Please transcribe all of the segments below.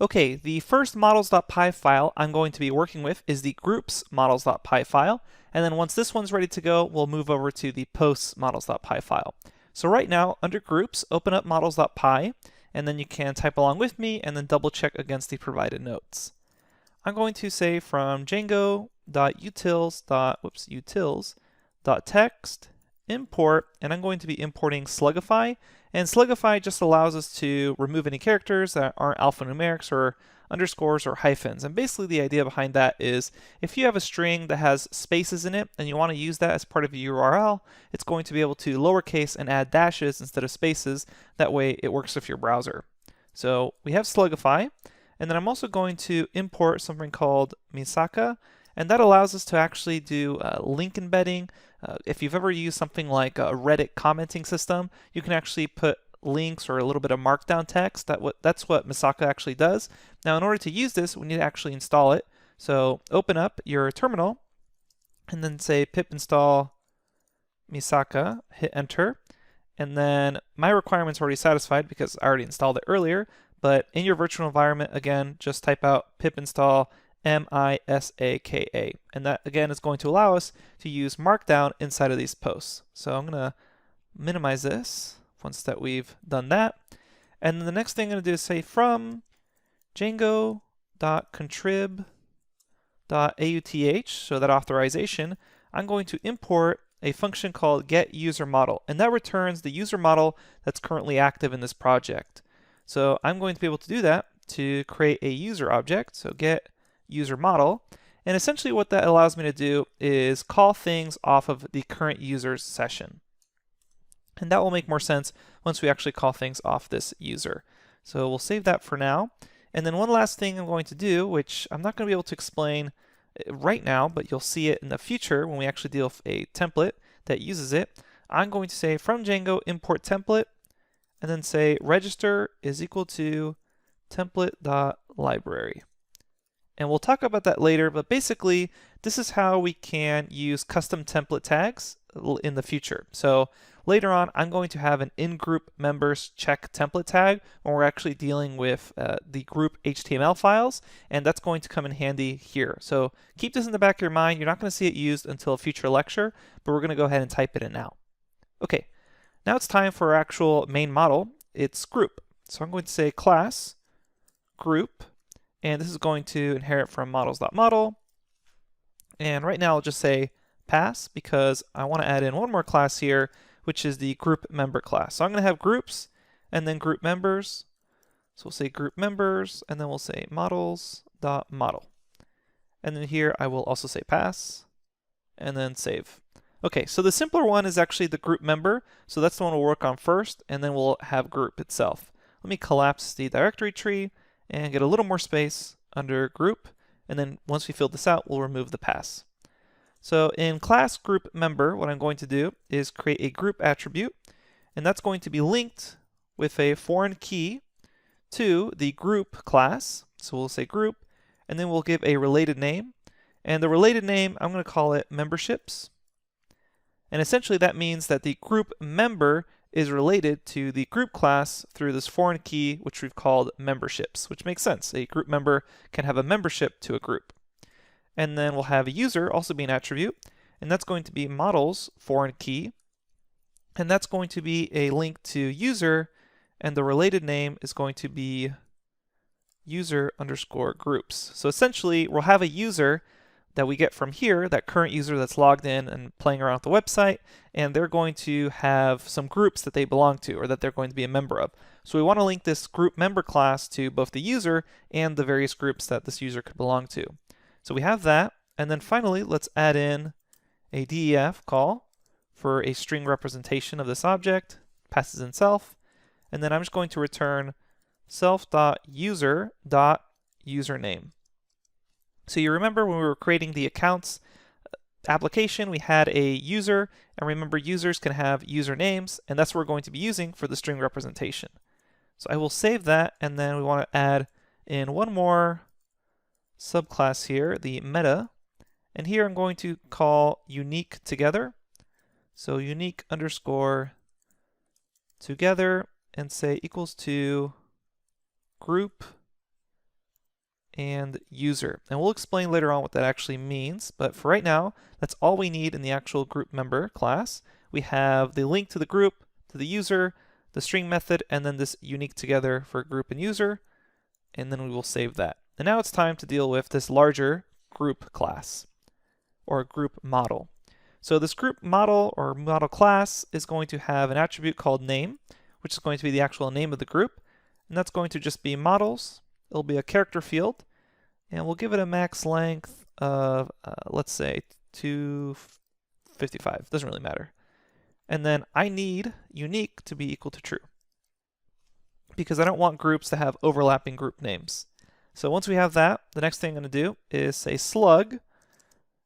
Okay, the first models.py file I'm going to be working with is the groups models.py file, and then once this one's ready to go, we'll move over to the posts models.py file. So right now, under groups, open up models.py, and then you can type along with me and then double check against the provided notes. I'm going to say from django.utils.text import, and I'm going to be importing Slugify, and Slugify just allows us to remove any characters that aren't alphanumerics or underscores or hyphens. And basically the idea behind that is if you have a string that has spaces in it and you want to use that as part of a URL, it's going to be able to lowercase and add dashes instead of spaces. That way it works with your browser. So we have Slugify, and then I'm also going to import something called Misaka, and that allows us to actually do link embedding. If you've ever used something like a Reddit commenting system, you can actually put links or a little bit of markdown text. That's what Misaka actually does. Now, in order to use this, we need to actually install it. So open up your terminal and then say pip install Misaka, hit enter, and then my requirement's already satisfied because I already installed it earlier. But in your virtual environment, again, just type out pip install Misaka, and that again is going to allow us to use Markdown inside of these posts. So I'm going to minimize this once that we've done that, and then the next thing I'm going to do is say from django.contrib.auth, so that authorization, I'm going to import a function called getUserModel, and that returns the user model that's currently active in this project. So I'm going to be able to do that to create a user object, so get user model, and essentially what that allows me to do is call things off of the current user's session. And that will make more sense once we actually call things off this user. So we'll save that for now. And then one last thing I'm going to do, which I'm not going to be able to explain right now, but you'll see it in the future when we actually deal with a template that uses it. I'm going to say from Django import template, and then say register is equal to template.library. And we'll talk about that later, but basically this is how we can use custom template tags in the future. So later on, I'm going to have an in-group members check template tag when we're actually dealing with the group HTML files, and that's going to come in handy here. So keep this in the back of your mind. You're not going to see it used until a future lecture, but we're going to go ahead and type it in now. Okay, now it's time for our actual main model. It's group. So I'm going to say class group, and this is going to inherit from models.model. And right now I'll just say pass because I want to add in one more class here, which is the group member class. So I'm going to have groups and then group members. So we'll say group members, and then we'll say models.model. And then here I will also say pass and then save. Okay, so the simpler one is actually the group member. So that's the one we'll work on first, and then we'll have group itself. Let me collapse the directory tree and get a little more space under group, and then once we fill this out, we'll remove the pass. So in class group member, what I'm going to do is create a group attribute, and that's going to be linked with a foreign key to the group class. So we'll say group, and then we'll give a related name, and the related name, I'm going to call it memberships. And essentially that means that the group member is related to the group class through this foreign key, which we've called memberships, which makes sense. A group member can have a membership to a group. And then we'll have a user also be an attribute, and that's going to be models foreign key, and that's going to be a link to user, and the related name is going to be user underscore groups. So essentially we'll have a user that we get from here, that current user that's logged in and playing around with the website, and they're going to have some groups that they belong to or that they're going to be a member of. So we want to link this group member class to both the user and the various groups that this user could belong to. So we have that, and then finally let's add in a def call for a string representation of this object, passes in self, and then I'm just going to return self.user.username. So you remember when we were creating the accounts application, we had a user, and remember users can have usernames, and that's what we're going to be using for the string representation. So I will save that, and then we want to add in one more subclass here, the meta, and here I'm going to call unique together. So unique underscore together, and say equals to group and user. And we'll explain later on what that actually means, but for right now, that's all we need in the actual group member class. We have the link to the group, to the user, the string method, and then this unique together for group and user, and then we will save that. And now it's time to deal with this larger group class, or group model. So this group model or model class is going to have an attribute called name, which is going to be the actual name of the group, and that's going to just be models. It'll be a character field, and we'll give it a max length of, let's say, 255. Doesn't really matter. And then I need unique to be equal to true, because I don't want groups to have overlapping group names. So once we have that, the next thing I'm going to do is say slug,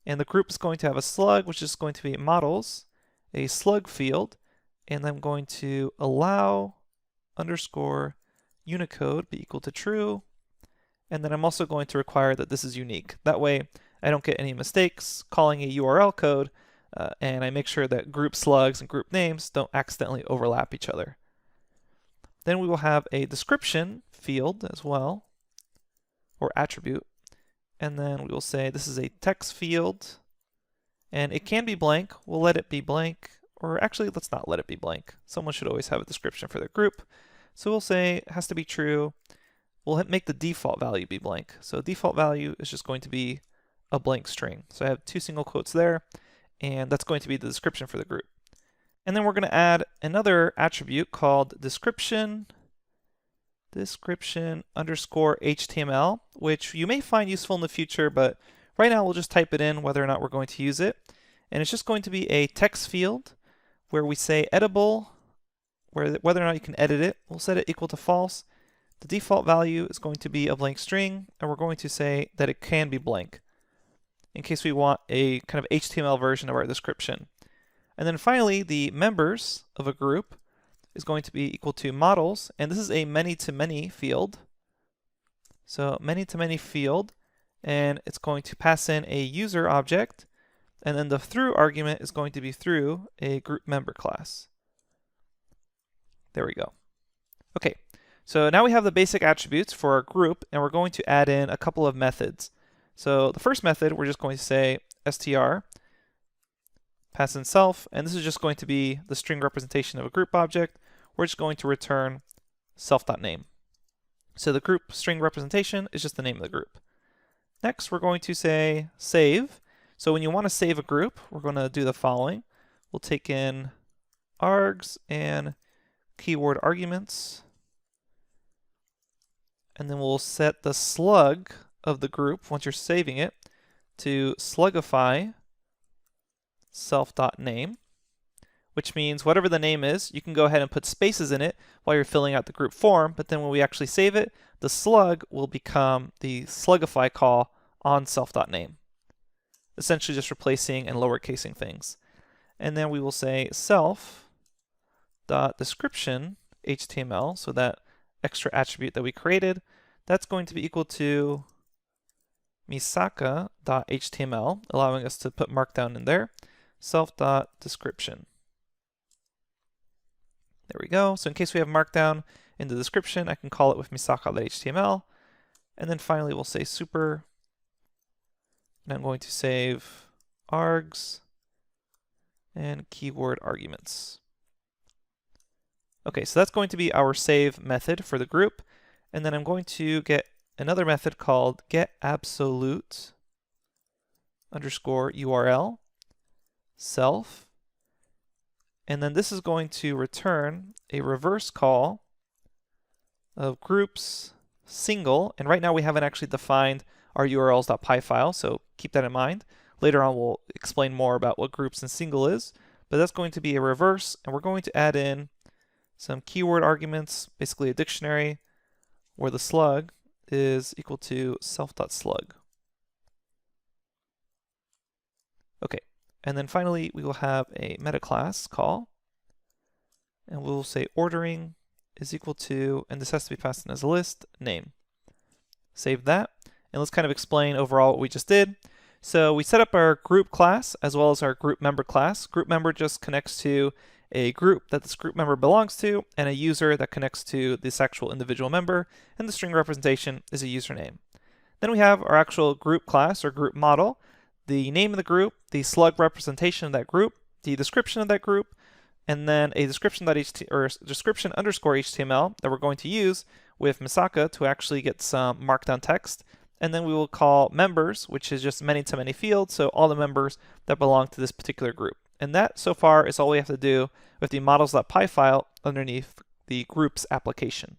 and the group is going to have a slug, which is going to be models, a slug field, and I'm going to allow underscore Unicode be equal to true, and then I'm also going to require that this is unique. That way I don't get any mistakes calling a URL code, and I make sure that group slugs and group names don't accidentally overlap each other. Then we will have a description field as well, or attribute, and then we will say this is a text field, and it can be blank. We'll let it be blank, or actually let's not let it be blank. Someone should always have a description for their group. So we'll say it has to be true. We'll make the default value be blank. So default value is just going to be a blank string. So I have two single quotes there, and that's going to be the description for the group. And then we're going to add another attribute called description underscore HTML, which you may find useful in the future, but right now we'll just type it in whether or not we're going to use it. And it's just going to be a text field where we say editable, whether or not you can edit it. We'll set it equal to false. The default value is going to be a blank string, and we're going to say that it can be blank in case we want a kind of HTML version of our description. And then finally, the members of a group is going to be equal to models, and this is a many-to-many field. So many-to-many field, and it's going to pass in a user object, and then the through argument is going to be through a group member class. There we go. Okay, so now we have the basic attributes for our group, and we're going to add in a couple of methods. So the first method, we're just going to say str, pass in self, and this is just going to be the string representation of a group object. We're just going to return self.name. So the group string representation is just the name of the group. Next, we're going to say save. So when you want to save a group, we're going to do the following. We'll take in args and keyword arguments, and then we'll set the slug of the group, once you're saving it, to slugify self.name, which means whatever the name is, you can go ahead and put spaces in it while you're filling out the group form, but then when we actually save it, the slug will become the slugify call on self.name, essentially just replacing and lowercasing things. And then we will say self.description HTML, so that extra attribute that we created, that's going to be equal to misaka.html, allowing us to put markdown in there, self.description. There we go. So in case we have markdown in the description, I can call it with misaka.html. And then finally, we'll say super. And I'm going to save args and keyword arguments. Okay, so that's going to be our save method for the group. And then I'm going to get another method called getAbsolute underscore URL self. And then this is going to return a reverse call of groups single. And right now we haven't actually defined our urls.py file, so keep that in mind. Later on we'll explain more about what groups and single is, but that's going to be a reverse, and we're going to add in some keyword arguments, basically a dictionary, where the slug is equal to self.slug. Okay, and then finally we will have a meta class call, and we'll say ordering is equal to, and this has to be passed in as a list, name. Save that, and let's kind of explain overall what we just did. So we set up our group class as well as our group member class. Group member just connects to a group that this group member belongs to, and a user that connects to this actual individual member, and the string representation is a username. Then we have our actual group class or group model, the name of the group, the slug representation of that group, the description of that group, and then a description description underscore HTML that we're going to use with Misaka to actually get some markdown text. And then we will call members, which is just many-to-many fields, so all the members that belong to this particular group. And that, so far, is all we have to do with the models.py file underneath the groups application.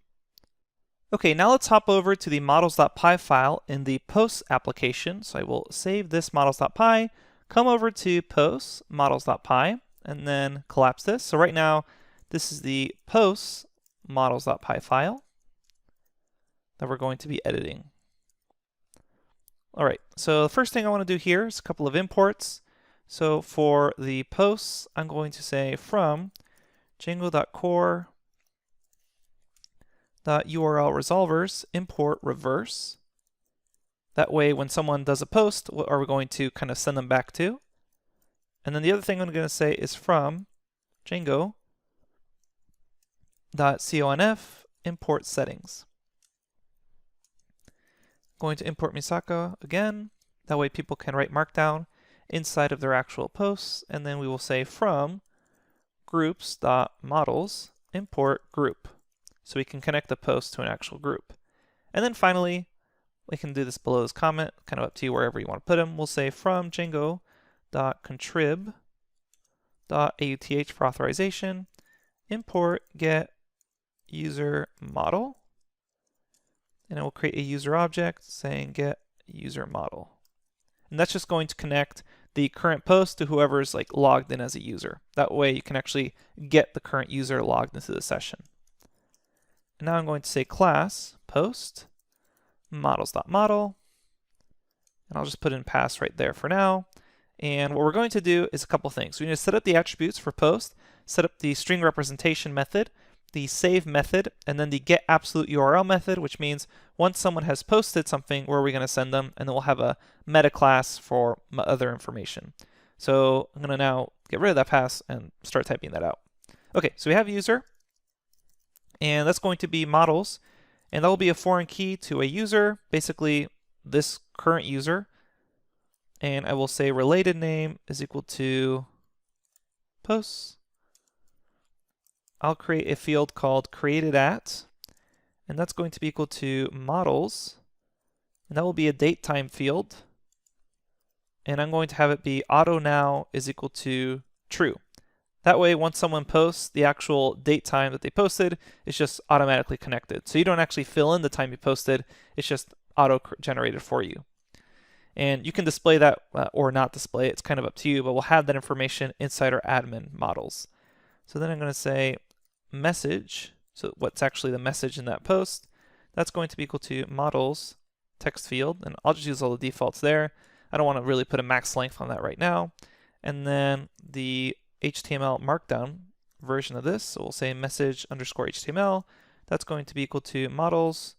Okay, now let's hop over to the models.py file in the posts application. So I will save this models.py, come over to posts, models.py, and then collapse this. So right now, this is the posts models.py file that we're going to be editing. All right, so the first thing I want to do here is a couple of imports. So for the posts, I'm going to say from Django.core .url resolvers import reverse. That way, when someone does a post, what are we going to kind of send them back to? And then the other thing I'm going to say is from Django.conf import settings. I'm going to import Misaka again. That way, people can write Markdown inside of their actual posts. And then we will say from groups.models import group. So we can connect the post to an actual group. And then finally, we can do this below this comment, kind of up to you wherever you want to put them. We'll say from Django.contrib.auth for authorization, import get user model. And it will create a user object saying get user model. And that's just going to connect the current post to whoever's like logged in as a user. That way you can actually get the current user logged into the session. And now I'm going to say class post models.model, and I'll just put in pass right there for now. And what we're going to do is a couple things. We need to set up the attributes for post, set up the string representation method, the save method, and then the get absolute URL method, which means once someone has posted something, where are we going to send them? And then we'll have a meta class for other information. So I'm going to now get rid of that pass and start typing that out. Okay, so we have user, and that's going to be models, and that will be a foreign key to a user, basically this current user. And I will say related name is equal to posts. I'll create a field called created at, and that's going to be equal to models, and that will be a date time field. And I'm going to have it be auto now is equal to true. That way, once someone posts, the actual date time that they posted is just automatically connected. So you don't actually fill in the time you posted, it's just auto-generated for you. And you can display that or not display it, it's kind of up to you, but we'll have that information inside our admin models. So then I'm going to say message, so what's actually the message in that post, that's going to be equal to models text field, and I'll just use all the defaults there. I don't want to really put a max length on that right now. And then the HTML markdown version of this, so we'll say message underscore HTML, that's going to be equal to models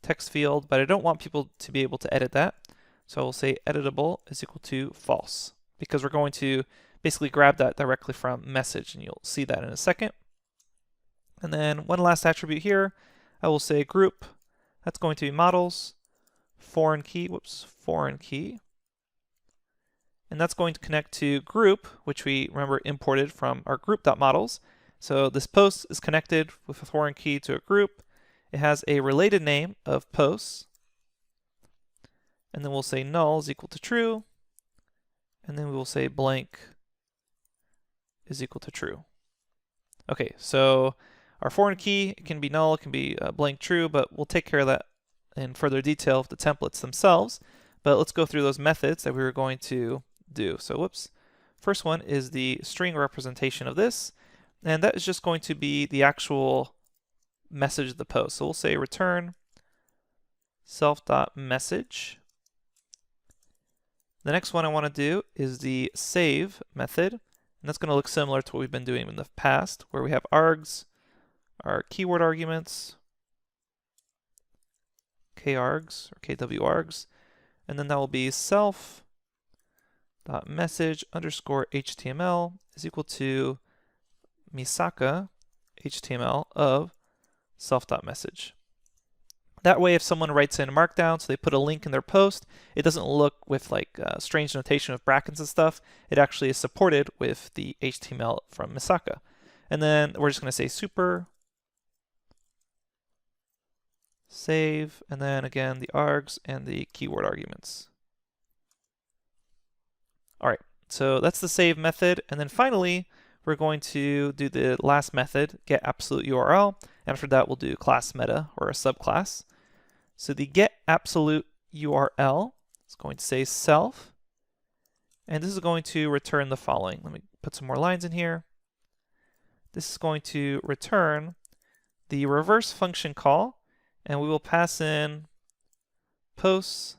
text field, but I don't want people to be able to edit that. So we'll say editable is equal to false, because we're going to basically grab that directly from message, and you'll see that in a second. And then one last attribute here, I will say group, that's going to be models, foreign key, and that's going to connect to group, which we remember imported from our group.models. So this post is connected with a foreign key to a group. It has a related name of posts, and then we'll say null is equal to true, and then we will say blank is equal to true. Okay, so our foreign key, it can be null, it can be blank true, but we'll take care of that in further detail with the templates themselves. But let's go through those methods that we were going to do. So first one is the string representation of this, and that is just going to be the actual message of the post. So we'll say return self.message. The next one I want to do is the save method, and that's going to look similar to what we've been doing in the past, where we have args, our keyword arguments, kargs or kwargs, and then that will be self.message underscore HTML is equal to Misaka HTML of self.message. That way, if someone writes in Markdown, so they put a link in their post, it doesn't look with like strange notation of brackets and stuff. It actually is supported with the HTML from Misaka. And then we're just going to say super, save, and then again the args and the keyword arguments. All right, so that's the save method. And then finally, we're going to do the last method, get absolute URL. And after that, we'll do class meta, or a subclass. So the get absolute URL is going to say self, and this is going to return the following. Let me put some more lines in here. This is going to return the reverse function call, and we will pass in posts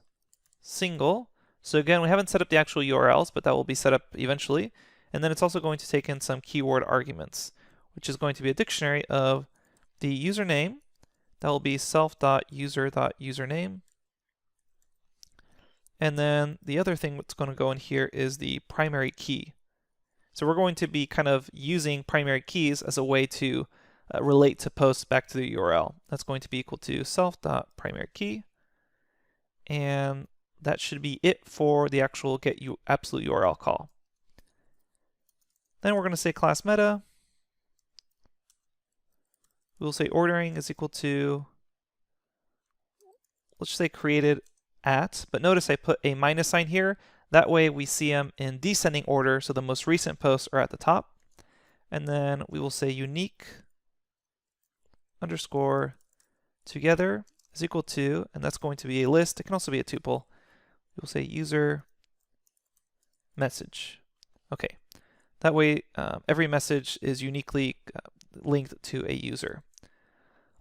single. So again, we haven't set up the actual URLs, but that will be set up eventually. And then it's also going to take in some keyword arguments, which is going to be a dictionary of the username. That will be self.user.username. And then the other thing that's going to go in here is the primary key. So we're going to be kind of using primary keys as a way to relate to posts back to the URL. That's going to be equal to self.primaryKey. And that should be it for the actual get absolute URL call. Then we're going to say class meta. We'll say ordering is equal to, let's say created at, but notice I put a minus sign here. That way we see them in descending order, so the most recent posts are at the top. And then we will say unique underscore together is equal to, and that's going to be a list. It can also be a tuple. We'll say user message. Okay, that way every message is uniquely linked to a user.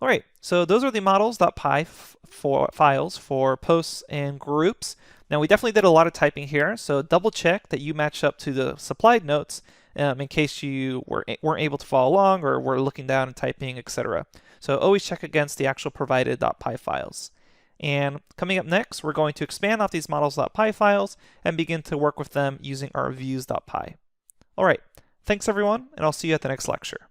All right, so those are the models.py files for posts and groups. Now we definitely did a lot of typing here, so double check that you match up to the supplied notes in case you weren't able to follow along or were looking down and typing, etc. So always check against the actual provided .py files. And coming up next, we're going to expand off these models.py files and begin to work with them using our views.py. All right, thanks everyone, and I'll see you at the next lecture.